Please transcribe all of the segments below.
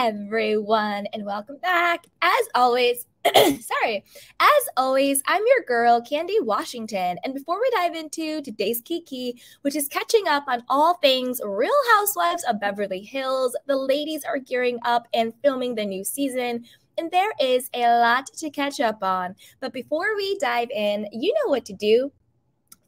everyone, and welcome back. As always, I'm your girl, Candy Washington. And before we dive into today's Kiki, which is catching up on all things Real Housewives of Beverly Hills, the ladies are gearing up and filming the new season, and there is a lot to catch up on. But before we dive in, you know what to do.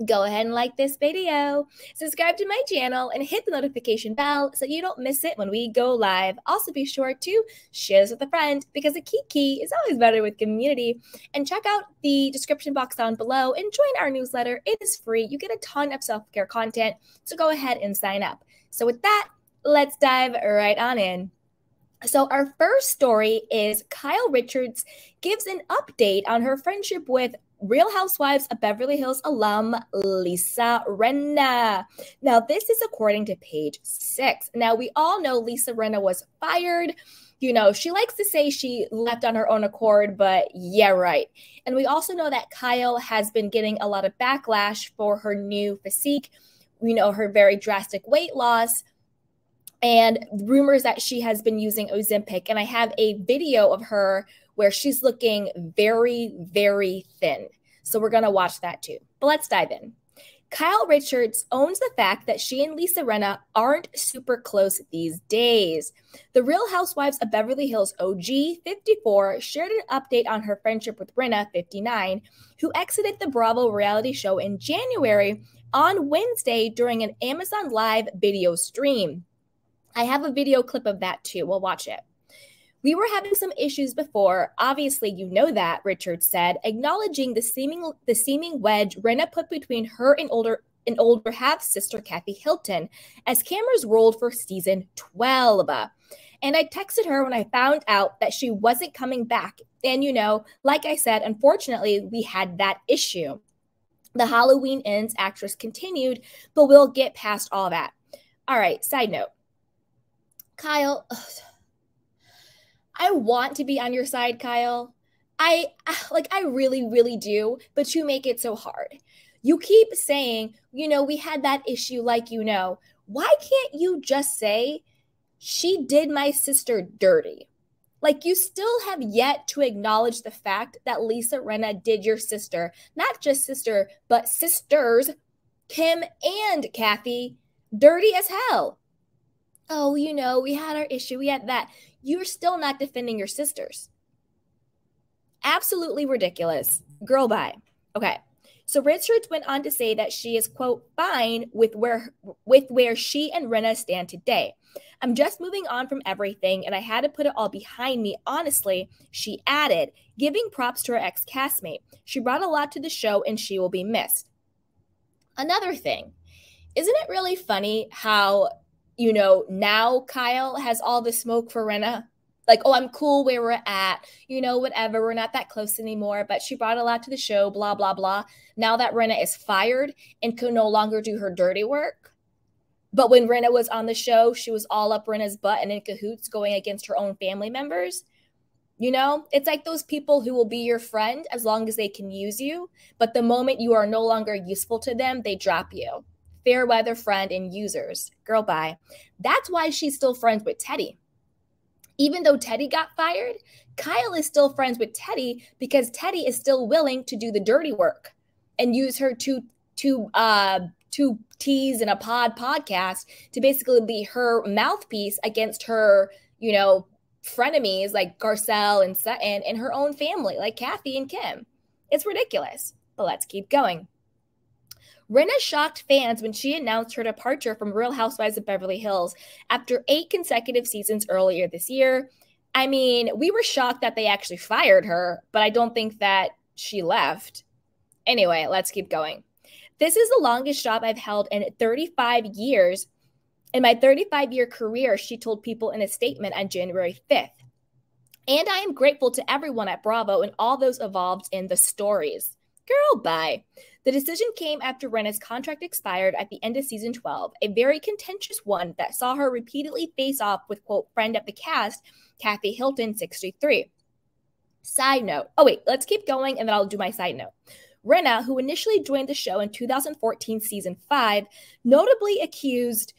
Go ahead and like this video, subscribe to my channel, and hit the notification bell so you don't miss it when we go live. Also, be sure to share this with a friend because a Kiki is always better with community. And check out the description box down below and join our newsletter. It is free. You get a ton of self-care content, so go ahead and sign up. So with that, let's dive right on in. So our first story is Kyle Richards gives an update on her friendship with Real Housewives of Beverly Hills alum Lisa Rinna. Now, this is according to Page Six. Now, we all know Lisa Rinna was fired. You know, she likes to say she left on her own accord, but yeah, right. And we also know that Kyle has been getting a lot of backlash for her new physique, you know, her very drastic weight loss, and rumors that she has been using Ozempic. And I have a video of her where she's looking very, very thin. So we're going to watch that too. But let's dive in. Kyle Richards owns the fact that she and Lisa Rinna aren't super close these days. The Real Housewives of Beverly Hills OG 54 shared an update on her friendship with Rinna 59, who exited the Bravo reality show in January on Wednesday during an Amazon Live video stream. I have a video clip of that too. We'll watch it. "We were having some issues before. Obviously, you know that," Richards said, acknowledging the seeming wedge Rinna put between her and older half-sister Kathy Hilton as cameras rolled for season 12. "And I texted her when I found out that she wasn't coming back. And, you know, like I said, unfortunately, we had that issue." The Halloween Ends actress continued, but we'll get past all that. All right, side note. Kyle, I want to be on your side, Kyle. I really, really do, but you make it so hard. You keep saying, you know, we had that issue, like, you know. Why can't you just say, she did my sister dirty? Like, you still have yet to acknowledge the fact that Lisa Rinna did your sister, not just sister, but sisters, Kim and Kathy, dirty as hell. Oh, you know, we had our issue, we had that. You're still not defending your sisters. Absolutely ridiculous. Girl, bye. Okay. So Richards went on to say that she is, quote, fine with where she and Rinna stand today. "I'm just moving on from everything, and I had to put it all behind me, honestly," she added, giving props to her ex-castmate. "She brought a lot to the show, and she will be missed." Another thing, isn't it really funny how, you know, now Kyle has all the smoke for Rinna? Like, oh, I'm cool where we're at, you know, whatever, we're not that close anymore, but she brought a lot to the show, blah, blah, blah. Now that Rinna is fired and can no longer do her dirty work. But when Rinna was on the show, she was all up Rinna's butt and in cahoots going against her own family members. You know, it's like those people who will be your friend as long as they can use you, but the moment you are no longer useful to them, they drop you. Fair weather friend and users. Girl, bye. That's why she's still friends with Teddi. Even though Teddi got fired, Kyle is still friends with Teddi because Teddi is still willing to do the dirty work and use her two T's in a podcast to basically be her mouthpiece against her, you know, frenemies like Garcelle and Sutton and her own family like Kathy and Kim. It's ridiculous, but let's keep going. Rinna shocked fans when she announced her departure from Real Housewives of Beverly Hills after 8 consecutive seasons earlier this year. I mean, we were shocked that they actually fired her, but I don't think that she left. Anyway, let's keep going. "This is the longest job I've held in 35 years. In my 35-year career," she told People in a statement on January 5th. "And I am grateful to everyone at Bravo and all those involved in the stories." Girl, bye. The decision came after Rinna's contract expired at the end of season 12, a very contentious one that saw her repeatedly face off with, quote, friend of the cast, Kathy Hilton, 63. Side note. Oh, wait, let's keep going and then I'll do my side note. Rinna, who initially joined the show in 2014 season 5, notably accused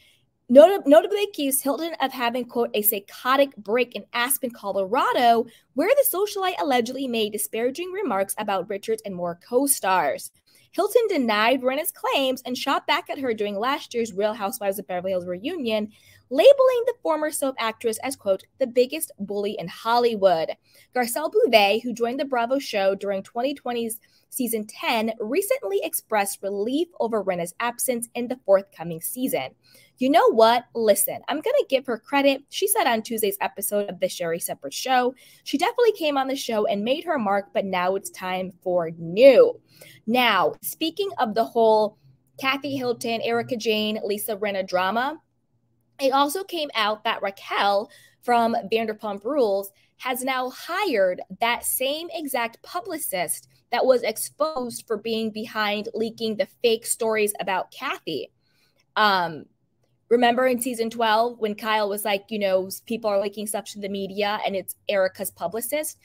notably accused Hilton of having, quote, a psychotic break in Aspen, Colorado, where the socialite allegedly made disparaging remarks about Richards and more co-stars. Hilton denied Rinna's claims and shot back at her during last year's Real Housewives of Beverly Hills reunion, labeling the former soap actress as, quote, the biggest bully in Hollywood. Garcelle Beauvais, who joined the Bravo show during 2020's season 10, recently expressed relief over Rinna's absence in the forthcoming season. You know what? Listen, I'm going to give her credit. She said on Tuesday's episode of the Sherri Shepherd Show, she definitely came on the show and made her mark, but now it's time for new. Now, speaking of the whole Kathy Hilton, Erika Jayne, Lisa Rinna drama, it also came out that Raquel from Vanderpump Rules has now hired that same exact publicist that was exposed for being behind leaking the fake stories about Kathy. Remember in season 12 when Kyle was like, you know, people are leaking stuff to the media and it's Erika's publicist?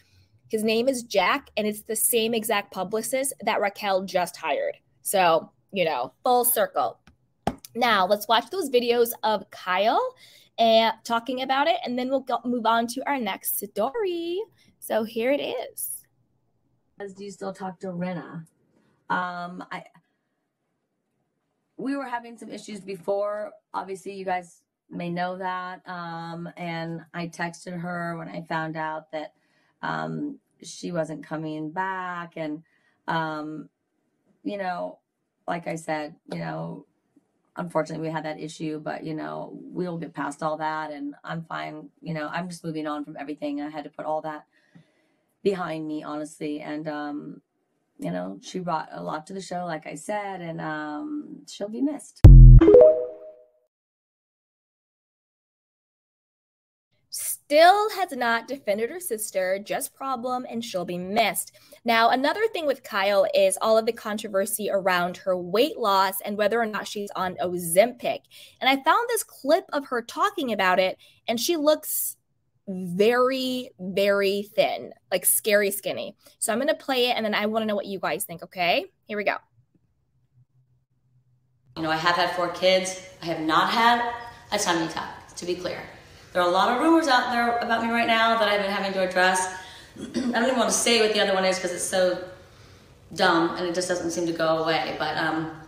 His name is Jack, and it's the same exact publicist that Raquel just hired. So, you know, full circle. Now, let's watch those videos of Kyle and talking about it, and then we'll move on to our next story. So here it is. Do you still talk to Rinna? We were having some issues before. Obviously, you guys may know that. And I texted her when I found out that she wasn't coming back. And, you know, like I said, you know, unfortunately we had that issue, but, you know, we'll get past all that and I'm fine. You know, I'm just moving on from everything. I had to put all that behind me, honestly. And, you know, she brought a lot to the show, like I said, and she'll be missed. Still has not defended her sister, just problem, and she'll be missed. Now, another thing with Kyle is all of the controversy around her weight loss and whether or not she's on Ozempic. And I found this clip of her talking about it, and she looks very, very thin, like scary skinny. So I'm going to play it, and then I want to know what you guys think, okay? Here we go. You know, I have had 4 kids. I have not had a tummy tuck, to be clear. There are a lot of rumors out there about me right now that I've been having to address. I don't even want to say what the other one is because it's so dumb and it just doesn't seem to go away. But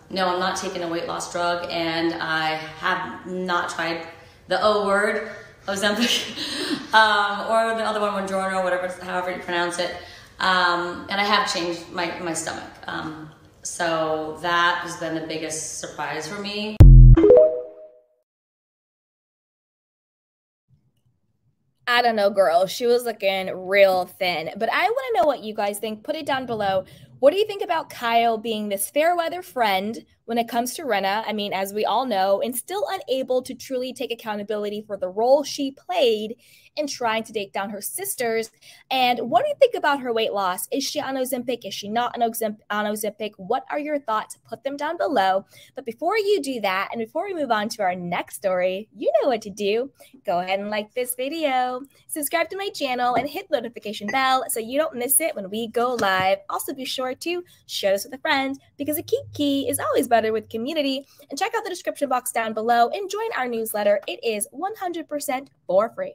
no, I'm not taking a weight loss drug, and I have not tried the O word, Ozempic, or the other one, Mounjaro, whatever, however you pronounce it. And I have changed my stomach. So that has been the biggest surprise for me. I don't know, girl. She was looking real thin. But I want to know what you guys think. Put it down below. What do you think about Kyle being this fair weather friend when it comes to Rinna? I mean, as we all know, and still unable to truly take accountability for the role she played in trying to take down her sisters. And what do you think about her weight loss? Is she on Ozempic? Is she not on Ozempic? What are your thoughts? Put them down below. But before you do that, and before we move on to our next story, you know what to do. Go ahead and like this video, subscribe to my channel, and hit the notification bell so you don't miss it when we go live. Also, be sure to share this with a friend because a Kiki is always better with community. And check out the description box down below and join our newsletter. It is 100% for free.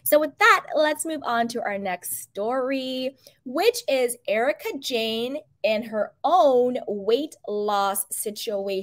So with that, let's move on to our next story, which is Erika Jayne and her own weight loss situation.